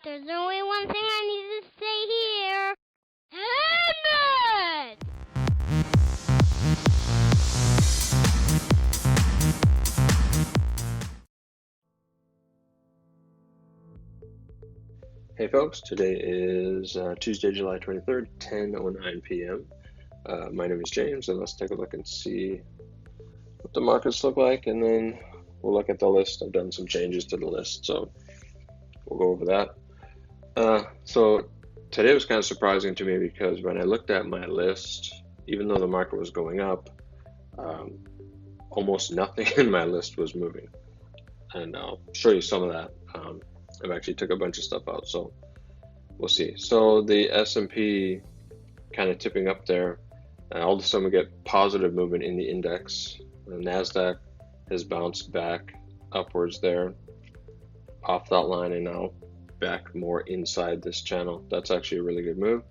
There's only one thing I need to say here. Hammered! Hey folks, today is Tuesday, July 23rd, 10:09 p.m. My name is James, and let's take a look and see what the markets look like, and then we'll look at the list. I've done some changes to the list, so we'll go over that. So today was kind of surprising to me because when I looked at my list, even though the market was going up, almost nothing in my list was moving, and I'll show you some of that. I've actually took a bunch of stuff out, so we'll see. So the S&P kind of tipping up there, and all of a sudden we get positive movement in the index. The NASDAQ has bounced back upwards there off that line and now back more inside this channel. That's actually a really good move.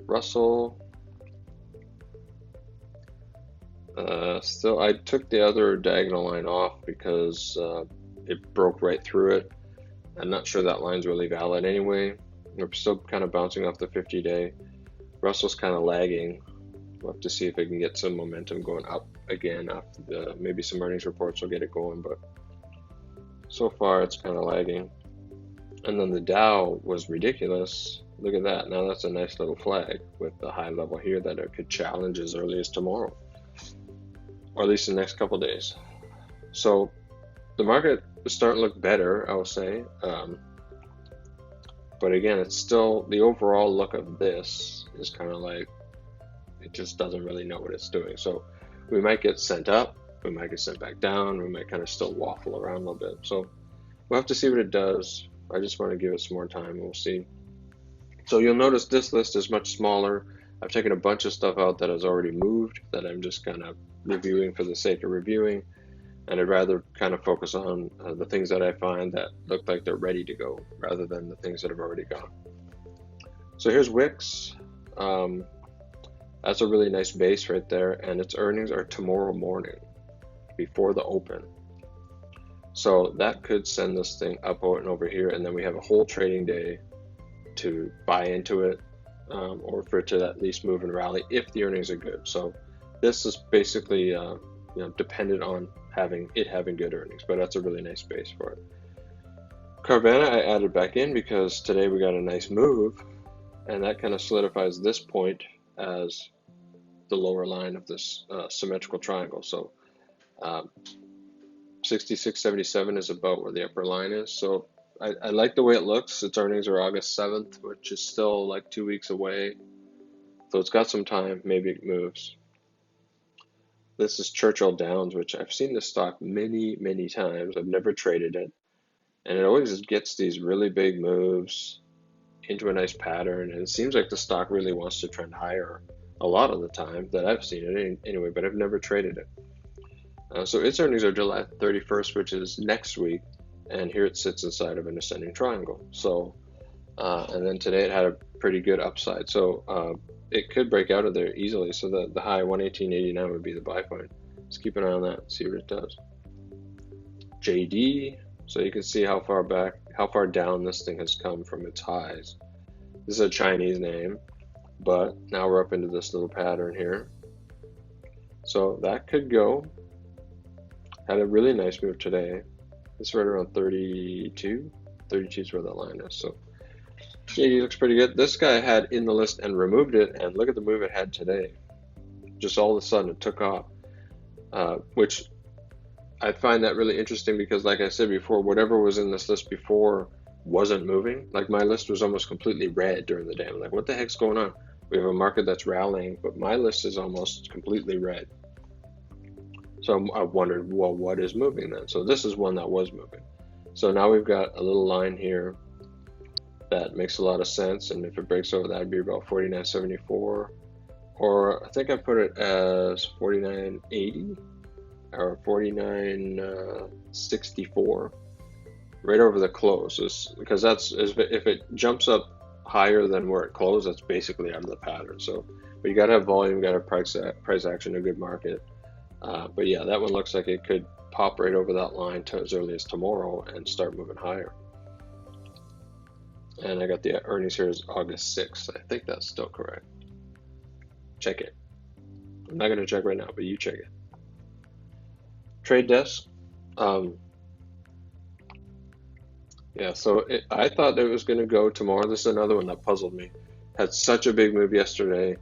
Russell, still, I took the other diagonal line off because it broke right through it. I'm not sure that line's really valid anyway. We're still kind of bouncing off the 50-day. Russell's kind of lagging. We'll have to see if it can get some momentum going up again after maybe some earnings reports will get it going, but so far it's kind of lagging. And then the Dow was ridiculous. Look at that. Now that's a nice little flag with the high level here that it could challenge as early as tomorrow, or at least the next couple days. So the market is starting to look better, I will say. But again, it's still, the overall look of this is kind of like, it just doesn't really know what it's doing. So we might get sent up, we might get sent back down, we might kind of still waffle around a little bit. So we'll have to see what it does. I just want to give it some more time, we'll see. So you'll notice this list is much smaller. I've taken a bunch of stuff out that has already moved that I'm just kind of reviewing for the sake of reviewing. And I'd rather kind of focus on the things that I find that look like they're ready to go rather than the things that have already gone. So here's WIX. That's a really nice base right there, and its earnings are tomorrow morning before the open. So that could send this thing up and over here, and then we have a whole trading day to buy into it, or for it to at least move and rally if the earnings are good. So this is basically dependent on having good earnings, but that's a really nice base for it. Carvana I added back in because today we got a nice move, and that kind of solidifies this point as the lower line of this symmetrical triangle. So 66.77 is about where the upper line is. So I like the way it looks. Its earnings are August 7th, which is still like 2 weeks away. So it's got some time, maybe it moves. This is Churchill Downs, which I've seen this stock many, many times. I've never traded it. And it always gets these really big moves into a nice pattern. And it seems like the stock really wants to trend higher a lot of the time that I've seen it anyway, but I've never traded it. So its earnings are July 31st, which is next week. And here it sits inside of an ascending triangle. So, and then today it had a pretty good upside. So, it could break out of there easily, so the high 118.89 would be the buy point. Let's keep an eye on that, see what it does. JD, so you can see how far down this thing has come from its highs. This is a Chinese name, but now we're up into this little pattern here. So that could go. Had a really nice move today. It's right around 32. 32 is where that line is. So JD looks pretty good. This guy had in the list and removed it, and look at the move it had today. Just all of a sudden it took off, which I find that really interesting because, like I said before, whatever was in this list before wasn't moving. Like my list was almost completely red during the day. I'm like, what the heck's going on? We have a market that's rallying, but my list is almost completely red. So I wondered, well, what is moving then? So this is one that was moving. So now we've got a little line here that makes a lot of sense, and if it breaks over that, would be about 49.74, or I think I put it as 49.80 or 49.64, right over the close. Because that's, if it jumps up higher than where it closed, that's basically out of the pattern. So, but you got to have volume, got to have price action, a good market. But yeah, that one looks like it could pop right over that line to as early as tomorrow and start moving higher. And I got the earnings here is August 6th. I think that's still correct. Check it. I'm not going to check right now, but you check it. Trade desk. Yeah, so I thought it was going to go tomorrow. This is another one that puzzled me. Had such a big move yesterday,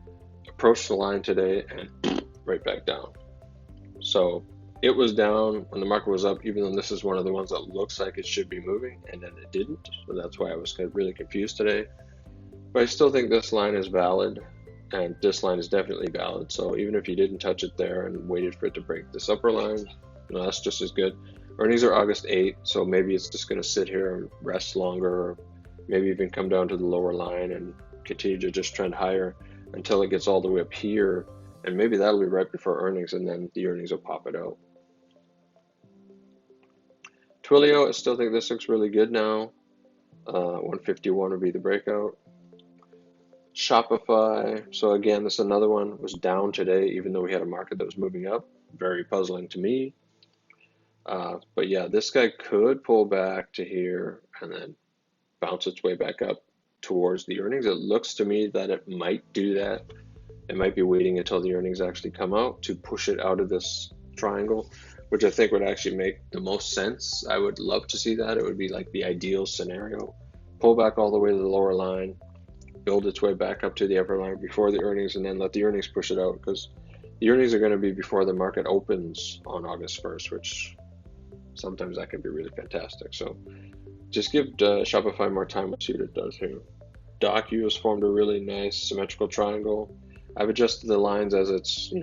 approached the line today, and right back down. So it was down when the market was up, even though this is one of the ones that looks like it should be moving, and then it didn't. So that's why I was really confused today. But I still think this line is valid, and this line is definitely valid. So even if you didn't touch it there and waited for it to break this upper line, that's just as good. Earnings are August 8th, so maybe it's just going to sit here and rest longer, or maybe even come down to the lower line and continue to just trend higher until it gets all the way up here, and maybe that'll be right before earnings, and then the earnings will pop it out. Twilio, I still think this looks really good now. 151 would be the breakout. Shopify, so again, this is another one, was down today, even though we had a market that was moving up. Very puzzling to me. But yeah, this guy could pull back to here and then bounce its way back up towards the earnings. It looks to me that it might do that. It might be waiting until the earnings actually come out to push it out of this triangle, which I think would actually make the most sense. I would love to see that. It would be like the ideal scenario. Pull back all the way to the lower line, build its way back up to the upper line before the earnings, and then let the earnings push it out, because the earnings are going to be before the market opens on August 1st, which sometimes that can be really fantastic. So just give Shopify more time. Let's see what it does here. DOCU has formed a really nice symmetrical triangle. I've adjusted the lines as it's,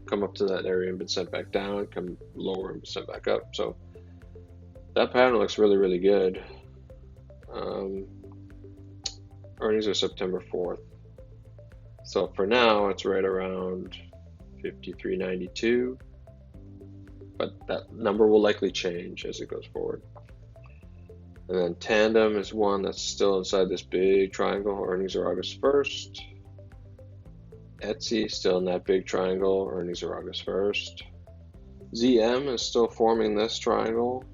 come up to that area and been sent back down, come lower and been sent back up. So that pattern looks really, really good. Earnings are September 4th. So for now, it's right around 53.92. But that number will likely change as it goes forward. And then Tandem is one that's still inside this big triangle. Earnings are August 1st. Etsy still in that big triangle. Earnings are August 1st. ZM is still forming this triangle.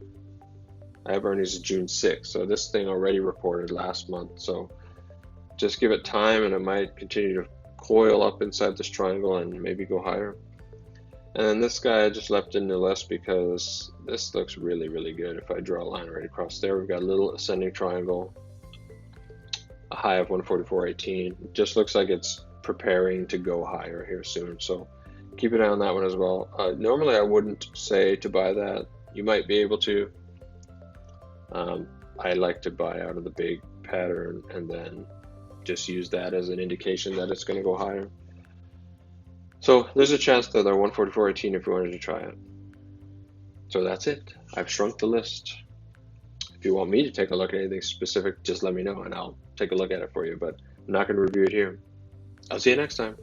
I have earnings of June 6th. So this thing already reported last month. So just give it time and it might continue to coil up inside this triangle and maybe go higher. And then this guy I just left in the list because this looks really, really good. If I draw a line right across there, we've got a little ascending triangle, a high of 144.18. It just looks like it's preparing to go higher here soon. So keep an eye on that one as well. Normally I wouldn't say to buy that. You might be able to. I like to buy out of the big pattern and then just use that as an indication that it's going to go higher. So there's a chance that they're 144.18 if you wanted to try it. So that's it. I've shrunk the list. If you want me to take a look at anything specific, just let me know and I'll take a look at it for you, but I'm not going to review it here. I'll see you next time.